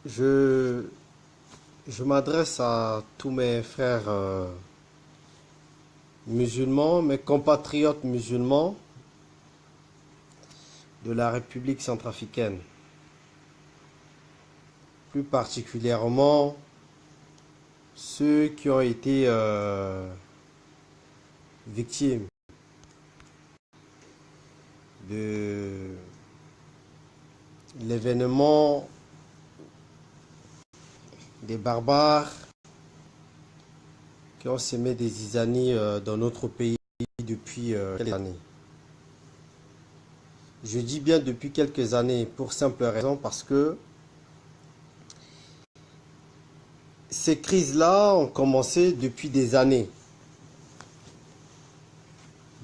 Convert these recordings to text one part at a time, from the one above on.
Je, je m'adresse à tous mes frères musulmans, mes compatriotes musulmans de la République centrafricaine. Plus particulièrement ceux qui ont été victimes de l'événement des barbares qui ont semé des zizanies dans notre pays depuis quelques années. Je dis bien depuis quelques années pour simple raison parce que ces crises-là ont commencé depuis des années.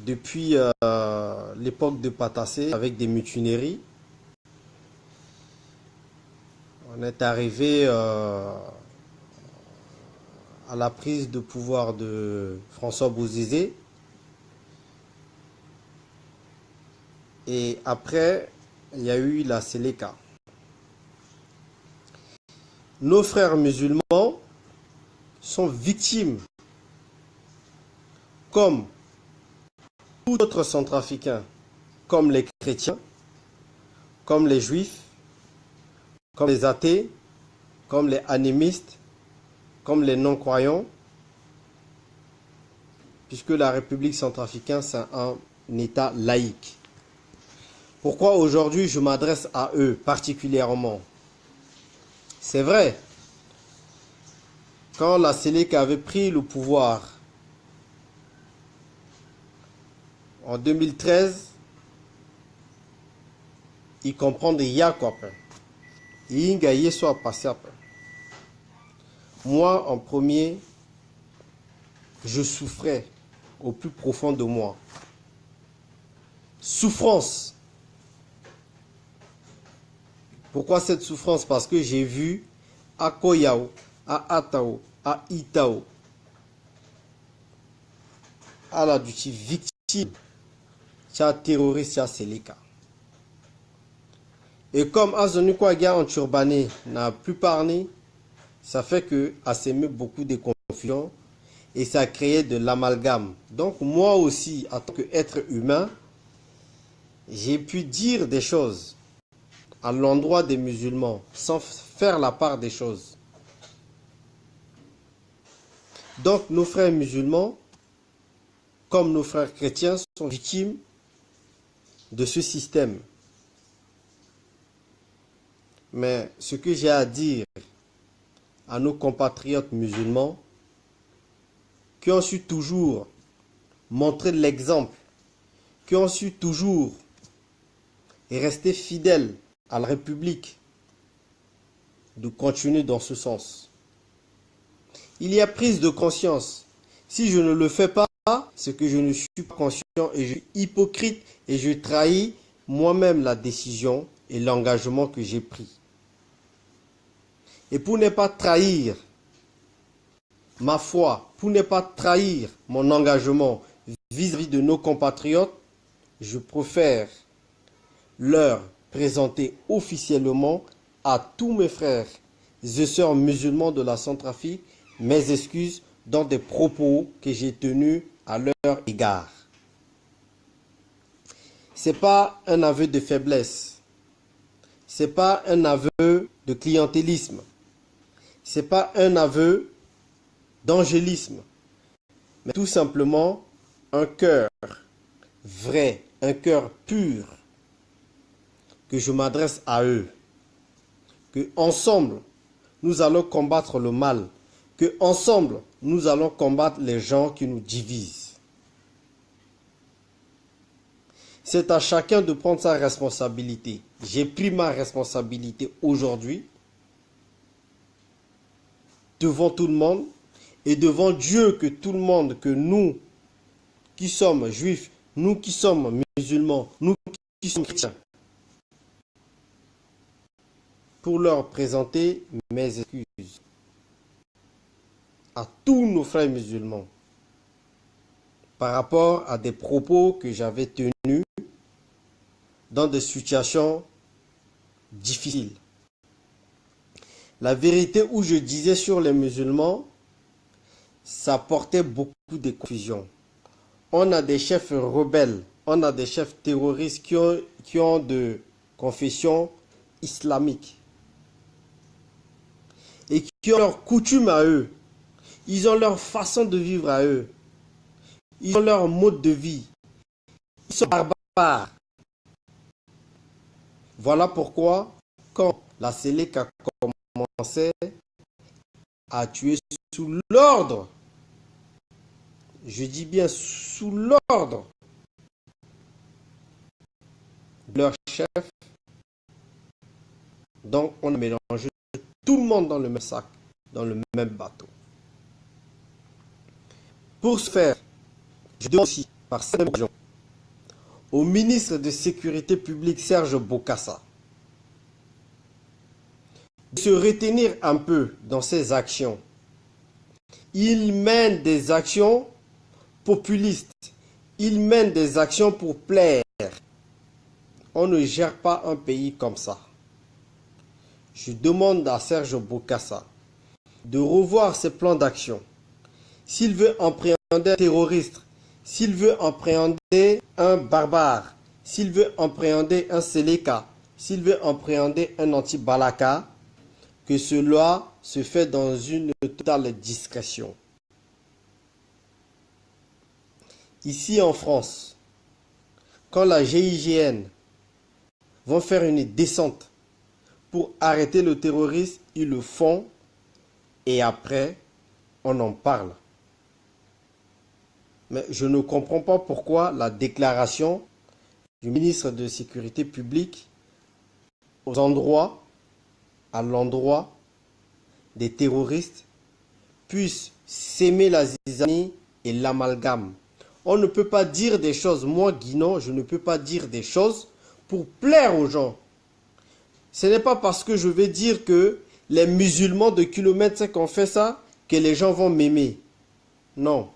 Depuis l'époque de Patassé avec des mutineries. On est arrivé à la prise de pouvoir de François Bozizé. Et après, il y a eu la Séléka. Nos frères musulmans sont victimes, comme tout autre centrafricain, comme les chrétiens, comme les juifs, comme les athées, comme les animistes, comme les non-croyants, puisque la République centrafricaine, c'est un État laïque. Pourquoi aujourd'hui je m'adresse à eux particulièrement? C'est vrai, quand la Séléka avait pris le pouvoir en 2013, ils comprennent ya quoi. Ils soit passé après. Moi, en premier, je souffrais au plus profond de moi. Souffrance. Pourquoi cette souffrance? Parce que j'ai vu à Koyao, à Atao, à Itao, à la duty victime, à terroriste, à Séléka. Et comme Azonikwaga en turbané n'a plus parlé, ça fait que a sémé beaucoup de confusion et ça a créé de l'amalgame. Donc moi aussi, en tant qu'être humain, j'ai pu dire des choses à l'endroit des musulmans sans faire la part des choses. Donc nos frères musulmans, comme nos frères chrétiens, sont victimes de ce système. Mais ce que j'ai à dire à nos compatriotes musulmans, qui ont su toujours montrer l'exemple, qui ont su toujours rester fidèles à la République, de continuer dans ce sens. Il y a prise de conscience. Si je ne le fais pas, c'est que je ne suis pas conscient et je suis hypocrite et je trahis moi-même la décision et l'engagement que j'ai pris. Et pour ne pas trahir ma foi, pour ne pas trahir mon engagement vis-à-vis de nos compatriotes, je préfère leur présenter officiellement à tous mes frères et sœurs musulmans de la Centrafrique mes excuses dans des propos que j'ai tenus à leur égard. Ce n'est pas un aveu de faiblesse, ce n'est pas un aveu de clientélisme, ce n'est pas un aveu d'angélisme, mais tout simplement un cœur vrai, un cœur pur, que je m'adresse à eux, que ensemble nous allons combattre le mal, que ensemble nous allons combattre les gens qui nous divisent. C'est à chacun de prendre sa responsabilité. J'ai pris ma responsabilité aujourd'hui devant tout le monde et devant Dieu, que tout le monde, que nous qui sommes juifs, nous qui sommes musulmans, nous qui sommes chrétiens, pour leur présenter mes excuses à tous nos frères musulmans par rapport à des propos que j'avais tenus dans des situations difficiles. La vérité où je disais sur les musulmans, ça portait beaucoup de confusion. On a des chefs rebelles, on a des chefs terroristes qui ont de confession islamique et qui ont leurs coutumes à eux. Ils ont leur façon de vivre à eux. Ils ont leur mode de vie. Ils sont barbares. Voilà pourquoi, quand la Séléka commençait à tuer sous l'ordre, je dis bien sous l'ordre de leur chef, donc on a mélangé tout le monde dans le même sac, dans le même bateau. Pour ce faire, je demande aussi, par cette occasion, au ministre de Sécurité publique Serge Bokassa de se retenir un peu dans ses actions. Il mène des actions populistes. Il mène des actions pour plaire. On ne gère pas un pays comme ça. Je demande à Serge Bokassa de revoir ses plans d'action. S'il veut appréhender un terroriste, s'il veut appréhender un barbare, s'il veut appréhender un Séléka, s'il veut appréhender un anti-Balaka, que cela se fait dans une totale discrétion. Ici en France, quand la GIGN vont faire une descente pour arrêter le terroriste, ils le font et après, on en parle. Mais je ne comprends pas pourquoi la déclaration du ministre de Sécurité publique à l'endroit des terroristes puisse s'aimer la zizanie et l'amalgame. On ne peut pas dire des choses, moi Guinan, je ne peux pas dire des choses pour plaire aux gens. Ce n'est pas parce que je vais dire que les musulmans de kilomètre 5 ont fait ça que les gens vont m'aimer. Non.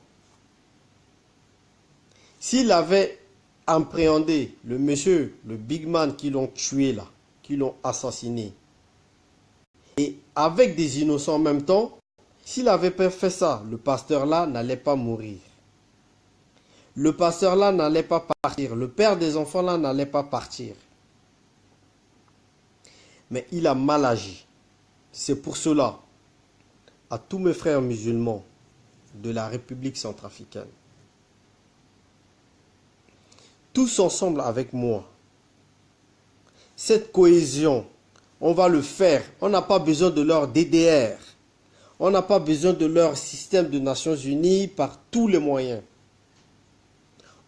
S'il avait appréhendé le monsieur, le big man qui l'ont tué là, qui l'ont assassiné, et avec des innocents en même temps, s'il avait pas fait ça, le pasteur là n'allait pas mourir. Le pasteur là n'allait pas partir. Le père des enfants là n'allait pas partir. Mais il a mal agi. C'est pour cela, à tous mes frères musulmans de la République centrafricaine, tous ensemble avec moi, cette cohésion, on va le faire. On n'a pas besoin de leur DDR. On n'a pas besoin de leur système de Nations Unies par tous les moyens.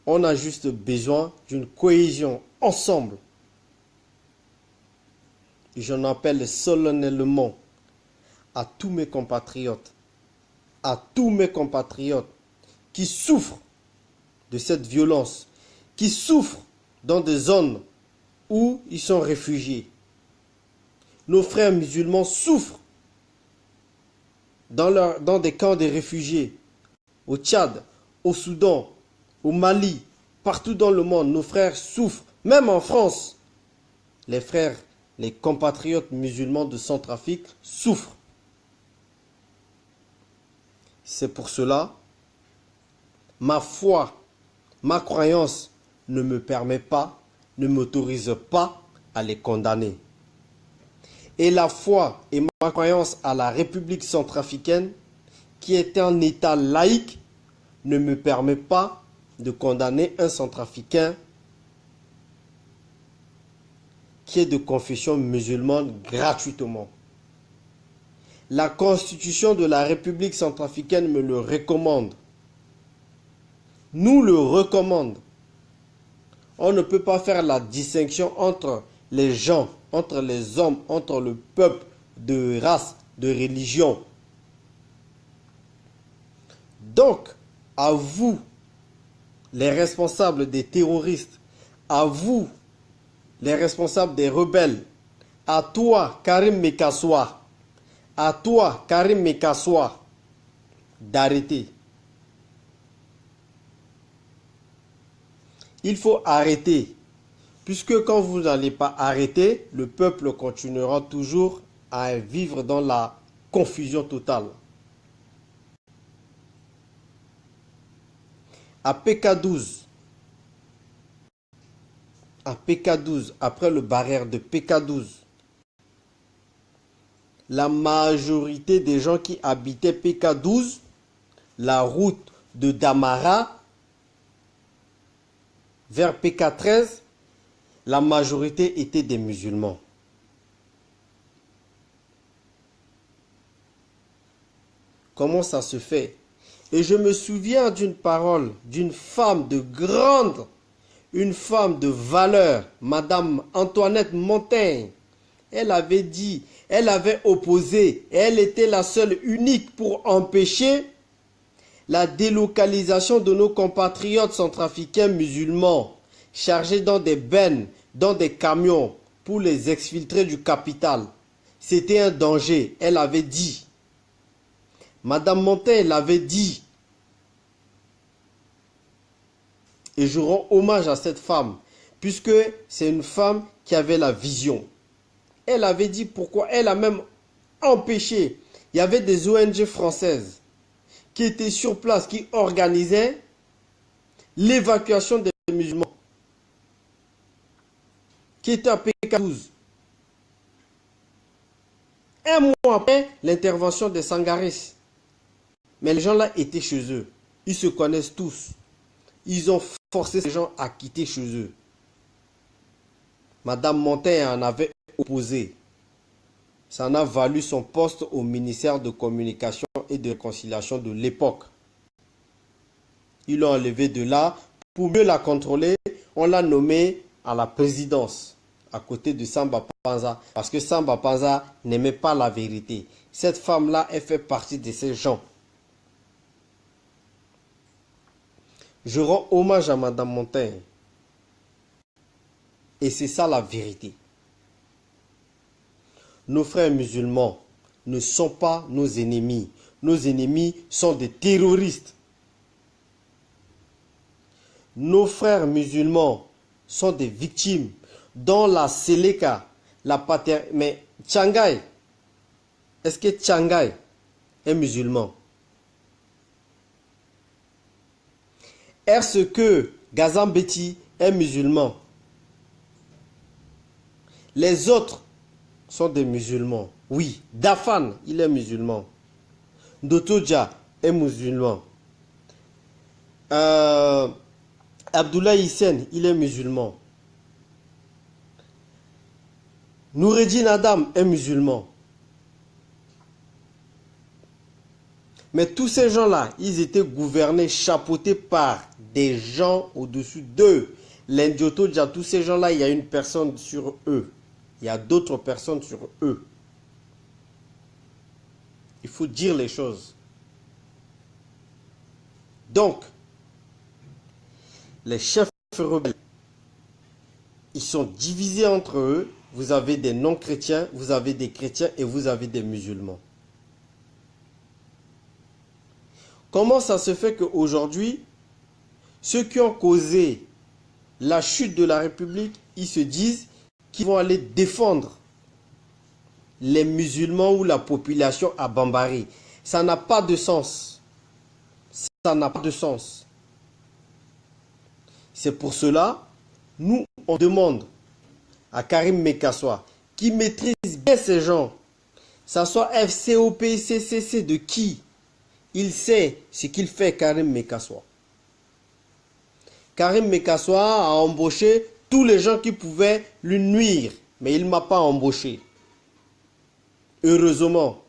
On a juste besoin d'une cohésion ensemble. Et j'en appelle solennellement à tous mes compatriotes, qui souffrent de cette violence, qui souffrent dans des zones où ils sont réfugiés. Nos frères musulmans souffrent dans des camps de réfugiés, au Tchad, au Soudan, au Mali, partout dans le monde. Nos frères souffrent, même en France. Les frères, les compatriotes musulmans de Centrafrique souffrent. C'est pour cela, ma foi, ma croyance ne me permet pas, ne m'autorise pas à les condamner. Et la foi et ma croyance à la République centrafricaine, qui est un État laïque, ne me permet pas de condamner un centrafricain qui est de confession musulmane gratuitement. La Constitution de la République centrafricaine me le recommande. Nous le recommande. On ne peut pas faire la distinction entre les gens, entre les hommes, entre le peuple, de race, de religion. Donc, à vous, les responsables des terroristes, à vous, les responsables des rebelles, à toi, Karim Mekassoua, d'arrêter. Il faut arrêter. Puisque quand vous n'allez pas arrêter, le peuple continuera toujours à vivre dans la confusion totale. À PK12, après le barrière de PK12, la majorité des gens qui habitaient PK12, la route de Damara vers PK13, la majorité était des musulmans. Comment ça se fait? Et je me souviens d'une parole d'une femme de grande, une femme de valeur, Madame Antoinette Montaigne. Elle avait dit, elle avait opposé, elle était la seule unique pour empêcher la délocalisation de nos compatriotes centrafricains musulmans chargés dans des bennes, dans des camions pour les exfiltrer du capital. C'était un danger, elle avait dit. Madame Montaigne l'avait dit. Et je rends hommage à cette femme, puisque c'est une femme qui avait la vision. Elle avait dit pourquoi, elle a même empêché. Il y avait des ONG françaises qui étaient sur place, qui organisaient l'évacuation des musulmans, qui étaient à PK12. Un mois après l'intervention des Sangaris. Mais les gens là étaient chez eux. Ils se connaissent tous. Ils ont forcé ces gens à quitter chez eux. Madame Montaigne en avait opposé. Ça en a valu son poste au ministère de Communication et de Réconciliation de l'époque. Ils l'ont enlevé de là. Pour mieux la contrôler, on l'a nommée à la présidence, à côté de Samba Panza, parce que Samba Panza n'aimait pas la vérité. Cette femme-là, elle fait partie de ces gens. Je rends hommage à Madame Montaigne. Et c'est ça la vérité. Nos frères musulmans ne sont pas nos ennemis. Nos ennemis sont des terroristes. Nos frères musulmans sont des victimes. Dans la Seleka, la paternité. Mais Tchangaï, est-ce que Tchangaï est musulman? Est-ce que Gazambeti est musulman? Les autres sont des musulmans. Oui, Dafan, il est musulman. Dotoja est musulman. Abdoulaye Hissène, il est musulman. Noureddin Adam est musulman. Mais tous ces gens-là, ils étaient gouvernés, chapeautés par des gens au-dessus d'eux. L'Indioto, déjà, tous ces gens-là, il y a une personne sur eux. Il y a d'autres personnes sur eux. Il faut dire les choses. Donc, les chefs rebelles, ils sont divisés entre eux. Vous avez des non-chrétiens, vous avez des chrétiens et vous avez des musulmans. Comment ça se fait qu'aujourd'hui, ceux qui ont causé la chute de la République, ils se disent qu'ils vont aller défendre les musulmans ou la population à Bambari? Ça n'a pas de sens. Ça n'a pas de sens. C'est pour cela, nous, on demande à Karim Mekassoua, qui maîtrise bien ces gens, ça soit FCOP, CCC, de qui il sait ce qu'il fait, Karim Mekassoua. Karim Mekassoua a embauché tous les gens qui pouvaient lui nuire, mais il ne m'a pas embauché. Heureusement.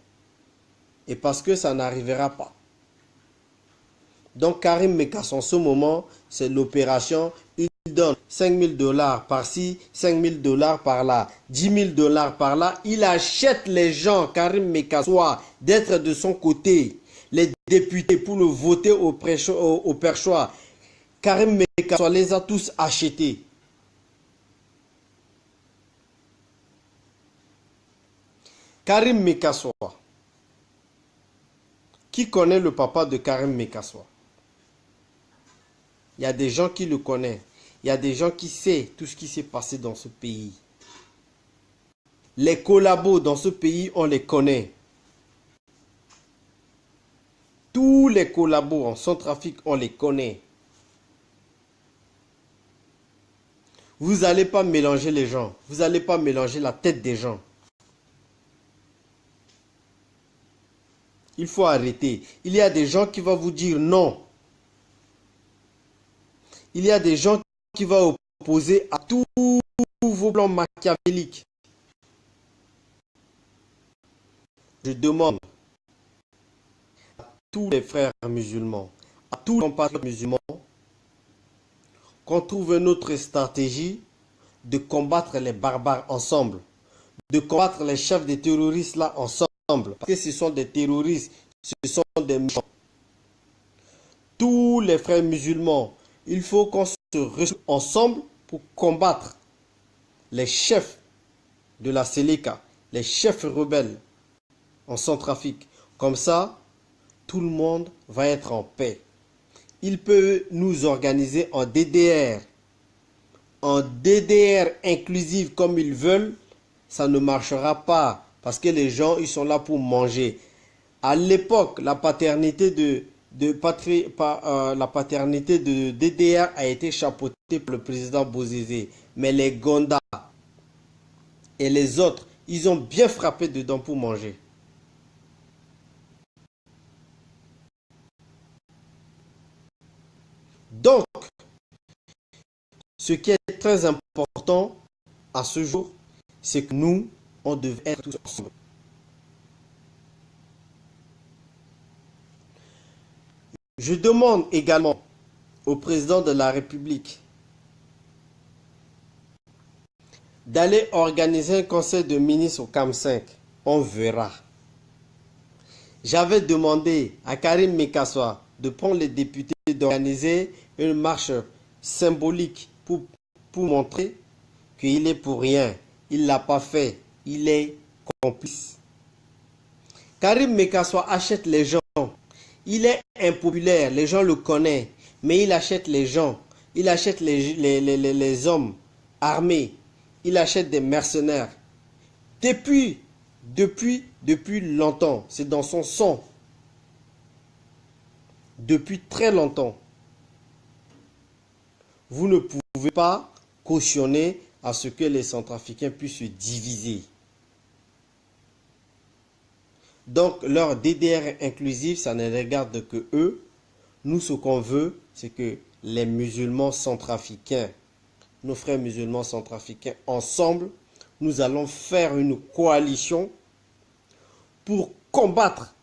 Et parce que ça n'arrivera pas. Donc Karim Mekassoua, en ce moment, c'est l'opération. Il donne 5 000 $ par-ci, 5 000 $ par-là, 10 000 $ par-là. Il achète les gens, Karim Mekassoua, d'être de son côté. Les députés pour le voter au perchoir. Karim Mekassoua les a tous achetés. Karim Mekassoua. Qui connaît le papa de Karim Mekassoua? Il y a des gens qui le connaissent. Il y a des gens qui savent tout ce qui s'est passé dans ce pays. Les collabos dans ce pays, on les connaît. Tous les collabos en Centrafrique, on les connaît. Vous n'allez pas mélanger les gens. Vous n'allez pas mélanger la tête des gens. Il faut arrêter. Il y a des gens qui vont vous dire non. Il y a des gens qui vont opposer à tous vos plans machiavéliques. Je demande à tous les frères musulmans, à tous les compatriotes musulmans, qu'on trouve une autre stratégie de combattre les barbares ensemble, de combattre les chefs des terroristes là ensemble, parce que ce sont des terroristes, ce sont des méchants. Tous les frères musulmans, il faut qu'on se retrouve ensemble pour combattre les chefs de la Séléka, les chefs rebelles en Centrafrique. Comme ça, tout le monde va être en paix. Il peut nous organiser en DDR inclusive comme ils veulent, ça ne marchera pas parce que les gens ils sont là pour manger. À l'époque, la paternité de DDR a été chapeautée par le président Bozizé, mais les Gonda et les autres, ils ont bien frappé dedans pour manger. Donc, ce qui est très important à ce jour, c'est que nous, on devait être tous ensemble. Je demande également au président de la République d'aller organiser un conseil de ministres au CAM 5. On verra. J'avais demandé à Karim Mekassoua de prendre les députés d'organiser une marche symbolique pour montrer qu'il est pour rien. Il ne l'a pas fait. Il est complice. Karim Mekassoua achète les gens. Il est impopulaire. Les gens le connaissent. Mais il achète les gens. Il achète les hommes armés. Il achète des mercenaires. Depuis longtemps. C'est dans son sang. Depuis très longtemps. Vous ne pouvez pas cautionner à ce que les Centrafricains puissent se diviser. Donc, leur DDR inclusif, ça ne regarde que eux. Nous, ce qu'on veut, c'est que les musulmans centrafricains, nos frères musulmans centrafricains, ensemble, nous allons faire une coalition pour combattre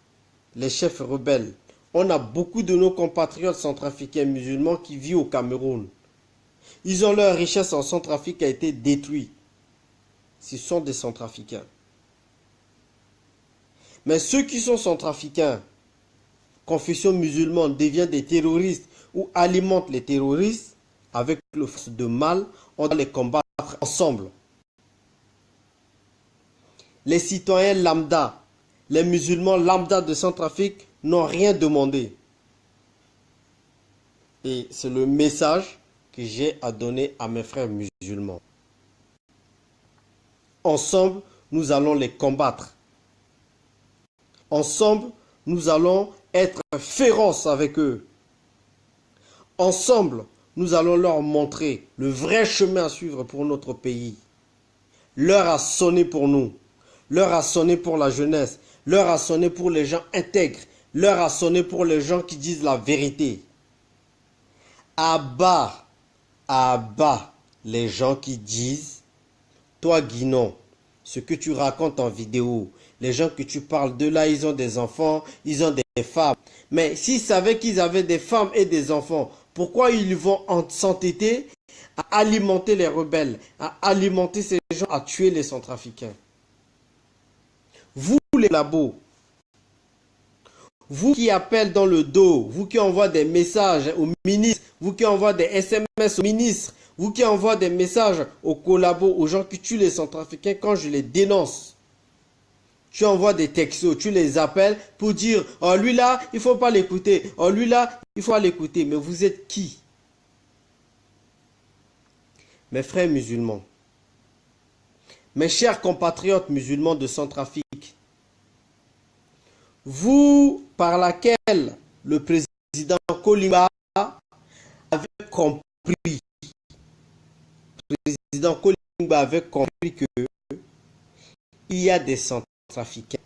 les chefs rebelles. On a beaucoup de nos compatriotes centrafricains musulmans qui vivent au Cameroun. Ils ont leur richesse en Centrafrique qui a été détruite. Ce sont des Centrafricains. Mais ceux qui sont centrafricains, confession musulmane, deviennent des terroristes ou alimentent les terroristes, avec le force de mal, on doit les combattre ensemble. Les citoyens lambda, les musulmans lambda de Centrafrique n'ont rien demandé. Et c'est le message que j'ai à donner à mes frères musulmans. Ensemble, nous allons les combattre. Ensemble, nous allons être féroces avec eux. Ensemble, nous allons leur montrer le vrai chemin à suivre pour notre pays. L'heure a sonné pour nous. L'heure a sonné pour la jeunesse. L'heure a sonné pour les gens intègres. L'heure a sonné pour les gens qui disent la vérité. À bas les gens qui disent, toi Guinon, ce que tu racontes en vidéo, les gens que tu parles de là, ils ont des enfants, ils ont des femmes. Mais s'ils savaient qu'ils avaient des femmes et des enfants, pourquoi ils vont s'entêter à alimenter les rebelles, à alimenter ces gens, à tuer les Centrafricains? Vous les labos, vous qui appelez dans le dos, vous qui envoie des messages aux ministres, vous qui envoie des SMS aux ministres, vous qui envoie des messages aux collabos, aux gens qui tuent les Centrafricains quand je les dénonce. Tu envoies des textos, tu les appelles pour dire « Oh, lui là, il ne faut pas l'écouter. Oh, lui là, il faut pas l'écouter. » Mais vous êtes qui? Mes frères musulmans, Mes chers compatriotes musulmans de Centrafrique, vous par laquelle le président Kolimba avait compris, que il y a des Centrafricains,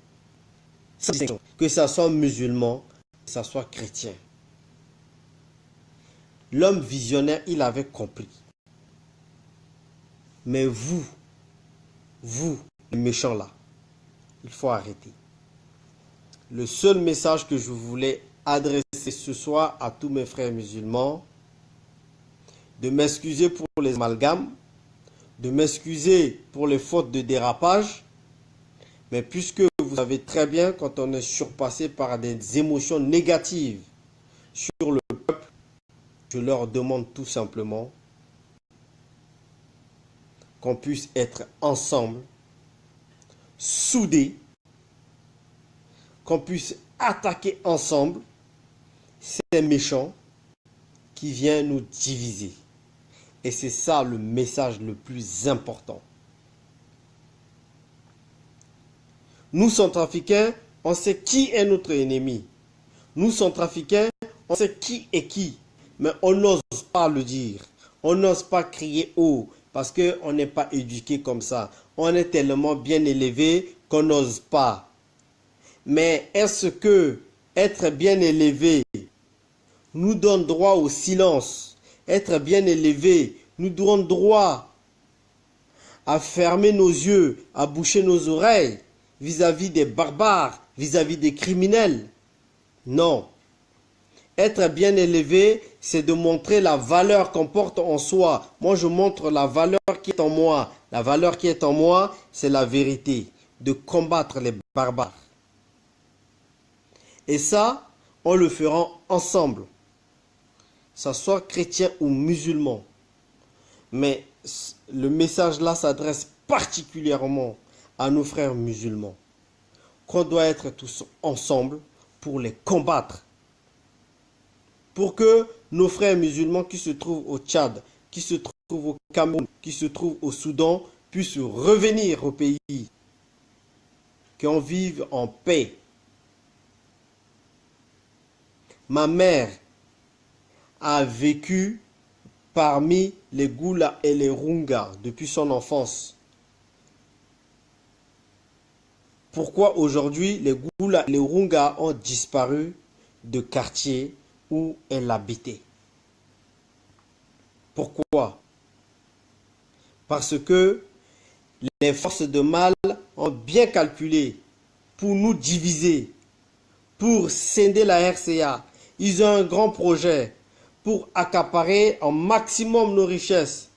que ce soit musulmans, que ce soit chrétiens. L'homme visionnaire, il avait compris. Mais vous, les méchants là, il faut arrêter. Le seul message que je voulais adresser ce soir à tous mes frères musulmans, de m'excuser pour les amalgames, de m'excuser pour les fautes de dérapage, mais puisque vous savez très bien, quand on est surpassé par des émotions négatives sur le peuple, je leur demande tout simplement qu'on puisse être ensemble, soudés, qu'on puisse attaquer ensemble ces méchants qui viennent nous diviser. Et c'est ça le message le plus important. Nous, Centrafricains, on sait qui est notre ennemi. Nous, Centrafricains, on sait qui est qui. Mais on n'ose pas le dire. On n'ose pas crier haut parce qu'on n'est pas éduqué comme ça. On est tellement bien élevé qu'on n'ose pas. Mais est-ce que être bien élevé nous donne droit au silence? Être bien élevé nous donne droit à fermer nos yeux, à boucher nos oreilles vis-à-vis des barbares, vis-à-vis des criminels? Non. Être bien élevé, c'est de montrer la valeur qu'on porte en soi. Moi, je montre la valeur qui est en moi. La valeur qui est en moi, c'est la vérité. De combattre les barbares. Et ça, on le fera ensemble. Que ce soit chrétien ou musulman. Mais le message là s'adresse particulièrement à nos frères musulmans. Qu'on doit être tous ensemble pour les combattre. Pour que nos frères musulmans qui se trouvent au Tchad, qui se trouvent au Cameroun, qui se trouvent au Soudan, puissent revenir au pays. Qu'on vive en paix. Ma mère a vécu parmi les Goula et les Runga depuis son enfance. Pourquoi aujourd'hui les Goula et les Runga ont disparu de quartiers où elle habitait? Pourquoi? Parce que les forces de mal ont bien calculé pour nous diviser, pour scinder la RCA. Ils ont un grand projet pour accaparer un maximum nos richesses,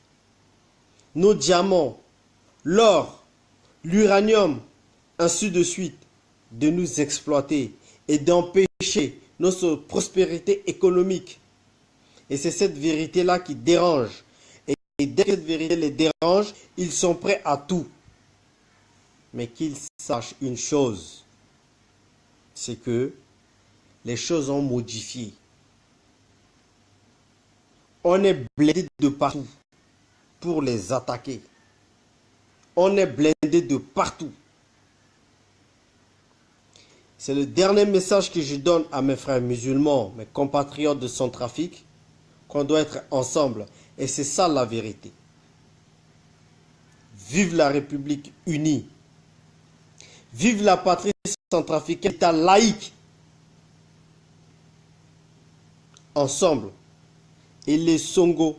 nos diamants, l'or, l'uranium, ainsi de suite, de nous exploiter et d'empêcher notre prospérité économique. Et c'est cette vérité-là qui dérange. Et dès que cette vérité les dérange, ils sont prêts à tout. Mais qu'ils sachent une chose, c'est que les choses ont modifié. On est blindé de partout pour les attaquer. On est blindé de partout. C'est le dernier message que je donne à mes frères musulmans, mes compatriotes de Centrafrique, qu'on doit être ensemble. Et c'est ça la vérité. Vive la République unie. Vive la patrie centrafricaine, État laïque. Ensemble. Et les Songo.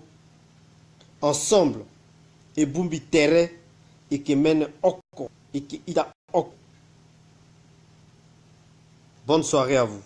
Ensemble. Et Bumbi Tere. Et que mène Oko. Et que Ida Oko. Bonne soirée à vous.